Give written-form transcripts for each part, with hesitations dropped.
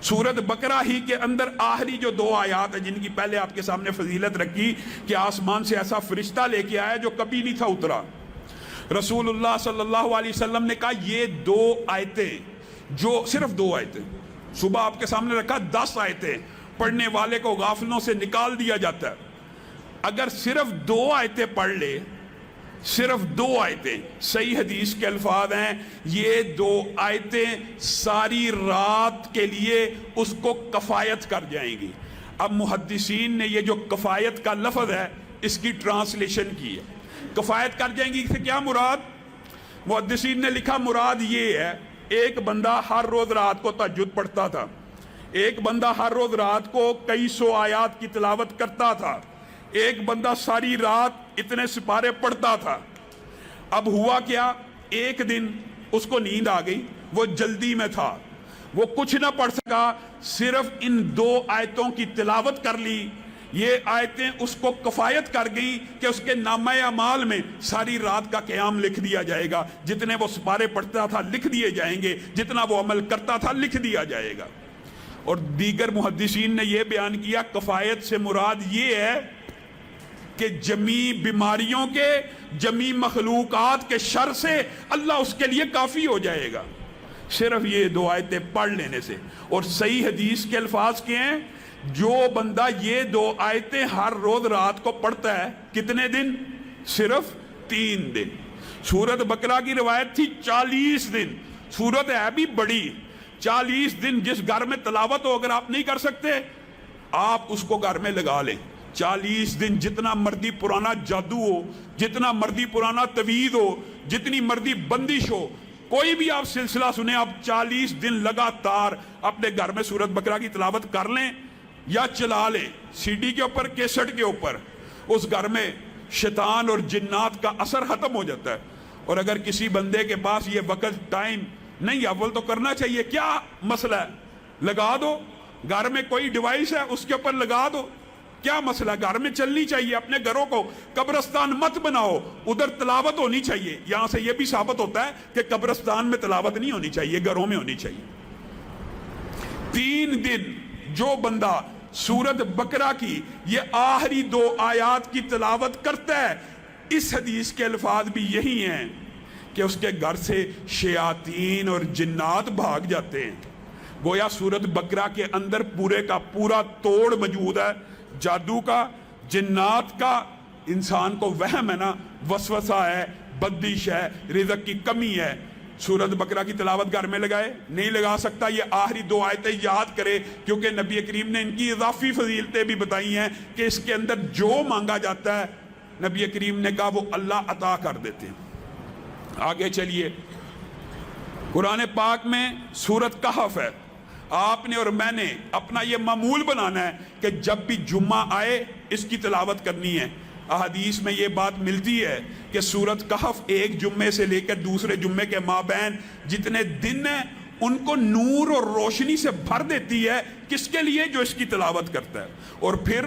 سورت بقرہ ہی کے اندر آخری جو 2 آیات ہیں جن کی پہلے آپ کے سامنے فضیلت رکھی کہ آسمان سے ایسا فرشتہ لے کے آیا جو کبھی نہیں تھا اترا. رسول اللہ صلی اللہ علیہ وسلم نے کہا یہ 2 آیتیں جو صرف 2 آیتیں صبح آپ کے سامنے رکھا 10 آیتیں پڑھنے والے کو غافلوں سے نکال دیا جاتا ہے. اگر صرف 2 آیتیں پڑھ لے، صرف 2 آیتیں، صحیح حدیث کے الفاظ ہیں یہ 2 آیتیں ساری رات کے لیے اس کو کفایت کر جائیں گی. اب محدثین نے یہ جو کفایت کا لفظ ہے اس کی ٹرانسلیشن کی ہے. کفایت کر جائیں گی سے کیا مراد؟ محدثین نے لکھا مراد یہ ہے ایک بندہ ہر روز رات کو تہجد پڑھتا تھا، ایک بندہ ہر روز رات کو کئی 100 آیات کی تلاوت کرتا تھا، ایک بندہ ساری رات اتنے سپارے پڑھتا تھا. اب ہوا کیا، ایک دن اس کو نیند آ گئی، وہ جلدی میں تھا، وہ کچھ نہ پڑھ سکا، صرف ان 2 آیتوں کی تلاوت کر لی. یہ آیتیں اس کو کفایت کر گئیں کہ اس کے نامہ اعمال میں ساری رات کا قیام لکھ دیا جائے گا، جتنے وہ سپارے پڑھتا تھا لکھ دیے جائیں گے، جتنا وہ عمل کرتا تھا لکھ دیا جائے گا. اور دیگر محدثین نے یہ بیان کیا کفایت سے مراد یہ ہے کہ جمی بیماریوں کے، جمی مخلوقات کے شر سے اللہ اس کے لیے کافی ہو جائے گا صرف یہ 2 آیتیں پڑھ لینے سے. اور صحیح حدیث کے الفاظ کے ہیں جو بندہ یہ 2 آیتیں ہر روز رات کو پڑھتا ہے کتنے دن؟ صرف 3 دن. سورت بقرہ کی روایت تھی 40 دن، سورت ہے بھی بڑی، 40 دن جس گھر میں تلاوت ہو اگر آپ نہیں کر سکتے آپ اس کو گھر میں لگا لیں. 40 دن جتنا مرضی پرانا جادو ہو، جتنا مرضی پرانا تویز ہو، جتنی مرضی بندش ہو، کوئی بھی آپ سلسلہ سنیں، آپ 40 دن لگاتار اپنے گھر میں سورت بقرہ کی تلاوت کر لیں یا چلا لیں سی ڈی کے اوپر، کیسٹ کے اوپر، اس گھر میں شیطان اور جنات کا اثر ختم ہو جاتا ہے. اور اگر کسی بندے کے پاس یہ وقت ٹائم نہیں، اول تو کرنا چاہیے، کیا مسئلہ ہے؟ لگا دو. گھر میں کوئی ڈیوائس ہے اس کے اوپر لگا دو، کیا مسئلہ؟ گھر میں چلنی چاہیے. اپنے گھروں کو قبرستان مت بناؤ، ادھر تلاوت ہونی چاہیے. یہاں سے یہ بھی ثابت ہوتا ہے کہ قبرستان میں تلاوت نہیں ہونی چاہیے، گھروں میں ہونی چاہیے. 3 دن جو بندہ سورت بقرہ کی یہ آخری 2 آیات کی تلاوت کرتا ہے، اس حدیث کے الفاظ بھی یہی ہیں کہ اس کے گھر سے شیاطین اور جنات بھاگ جاتے ہیں. گویا سورت بقرہ کے اندر پورے کا پورا توڑ موجود ہے، جادو کا، جنات کا. انسان کو وہم ہے نا، وسوسہ ہے، بدش ہے، رزق کی کمی ہے. سورت بقرہ کی تلاوت گھر میں لگائے، نہیں لگا سکتا، یہ آخری 2 آیتیں یاد کرے، کیونکہ نبی کریم نے ان کی اضافی فضیلتیں بھی بتائی ہیں کہ اس کے اندر جو مانگا جاتا ہے نبی کریم نے کہا وہ اللہ عطا کر دیتے ہیں. آگے چلیے، قرآن پاک میں سورت کہف ہے. آپ نے اور میں نے اپنا یہ معمول بنانا ہے کہ جب بھی جمعہ آئے اس کی تلاوت کرنی ہے. احادیث میں یہ بات ملتی ہے کہ سورت کہف ایک جمعے سے لے کر دوسرے جمعے کے مابین جتنے دن ہیں ان کو نور اور روشنی سے بھر دیتی ہے. کس کے لیے؟ جو اس کی تلاوت کرتا ہے. اور پھر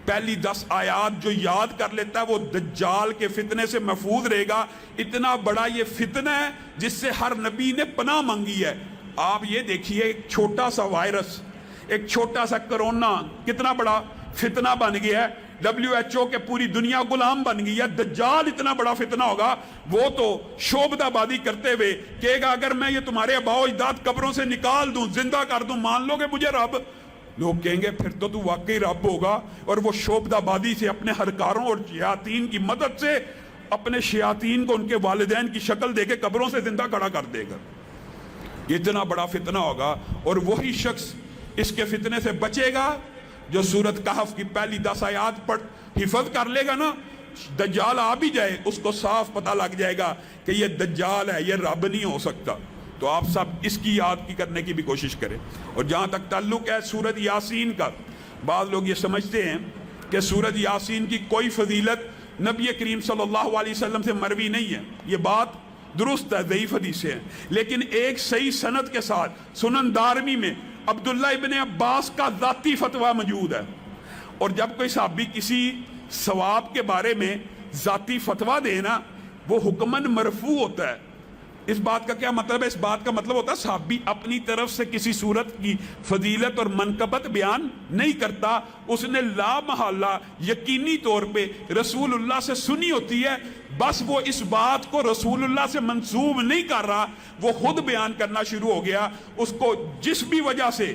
پہلی 10 آیات جو یاد کر لیتا ہے وہ دجال کے فتنے سے محفوظ رہے گا. اتنا بڑا یہ فتنہ ہے جس سے ہر نبی نے پناہ مانگی ہے. آپ یہ دیکھیے، ایک چھوٹا سا وائرس، ایک چھوٹا سا کرونا کتنا بڑا فتنہ بن گیا ہے. WHO کے پوری دنیا غلام بن گئی ہے. دجال اتنا بڑا فتنہ ہوگا، وہ تو شعبدہ بازی کرتے ہوئے کہے گا اگر میں یہ تمہارے آباء و اجداد قبروں سے نکال دوں، زندہ کر دوں، مان لو گے مجھے رب؟ لوگ کہیں گے پھر تو واقعی رب ہوگا. اور وہ شعبدہ بازی سے اپنے ہرکاروں اور شیاطین کی مدد سے اپنے شیاطین کو ان کے والدین کی شکل دے کے قبروں سے زندہ کھڑا کر دے گا. اتنا بڑا فتنہ ہوگا. اور وہی شخص اس کے فتنے سے بچے گا جو سورت کہف کی پہلی 10 آیات پڑھ حفظ کر لے گا نا. دجال آ بھی جائے اس کو صاف پتہ لگ جائے گا کہ یہ دجال ہے، یہ رب نہیں ہو سکتا. تو آپ سب اس کی یاد کی کرنے کی بھی کوشش کریں. اور جہاں تک تعلق ہے سورت یاسین کا، بعض لوگ یہ سمجھتے ہیں کہ سورت یاسین کی کوئی فضیلت نبی کریم صلی اللہ علیہ وسلم سے مروی نہیں ہے. یہ بات درست ہے، ضعیف حدیث ہے، لیکن ایک صحیح سند کے ساتھ سنن دارمی میں عبداللہ ابن عباس کا ذاتی فتویٰ موجود ہے. اور جب کوئی صحابی کسی ثواب کے بارے میں ذاتی فتویٰ دے نا، وہ حکماً مرفوع ہوتا ہے. اس بات کا کیا مطلب ہے؟ اس بات کا مطلب ہوتا ہے صحابی اپنی طرف سے کسی صورت کی فضیلت اور منقبت بیان نہیں کرتا، اس نے لا محالہ یقینی طور پہ رسول اللہ سے سنی ہوتی ہے، بس وہ اس بات کو رسول اللہ سے منسوب نہیں کر رہا، وہ خود بیان کرنا شروع ہو گیا۔ اس کو جس بھی وجہ سے،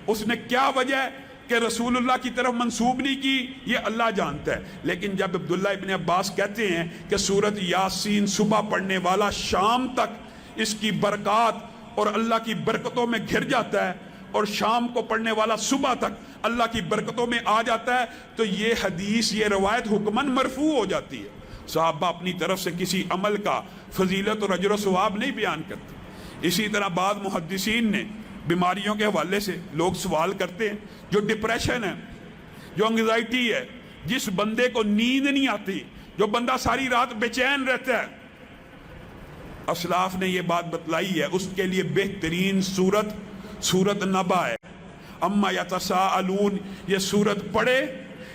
اس نے کیا وجہ ہے کہ رسول اللہ کی طرف منسوب نہیں کی، یہ اللہ جانتا ہے۔ لیکن جب عبداللہ ابن عباس کہتے ہیں کہ سورت یاسین صبح پڑھنے والا شام تک اس کی برکات اور اللہ کی برکتوں میں گھر جاتا ہے، اور شام کو پڑھنے والا صبح تک اللہ کی برکتوں میں آ جاتا ہے، تو یہ حدیث، یہ روایت حکماً مرفوع ہو جاتی ہے۔ صحابہ اپنی طرف سے کسی عمل کا فضیلت اور اجر و ثواب نہیں بیان کرتے۔ اسی طرح بعض محدثین نے بیماریوں کے حوالے سے لوگ سوال کرتے ہیں، جو ڈپریشن ہے، جو انگزائٹی ہے، جس بندے کو نیند نہیں آتی، جو بندہ ساری رات بے چین رہتا ہے، اسلاف نے یہ بات بتلائی ہے، اس کے لیے بہترین سورت نبا ہے۔ اما یتساءلون، یہ سورت پڑھے،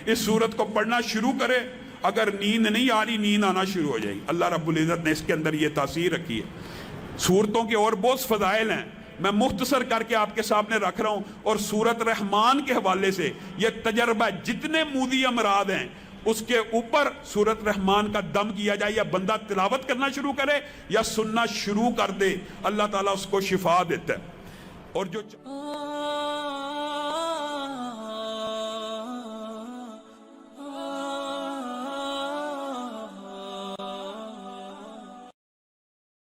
اس سورت کو پڑھنا شروع کرے، اگر نیند نہیں آ رہی، نیند آنا شروع ہو جائے گی۔ اللہ رب العزت نے اس کے اندر یہ تاثیر رکھی ہے۔ سورتوں کے اور بہت فضائل ہیں، میں مختصر کر کے آپ کے سامنے رکھ رہا ہوں، اور سورت رحمان کے حوالے سے یہ تجربہ، جتنے مودی امراض ہیں اس کے اوپر سورت رحمان کا دم کیا جائے، یا بندہ تلاوت کرنا شروع کرے یا سننا شروع کر دے، اللہ تعالیٰ اس کو شفا دیتا ہے۔ اور جو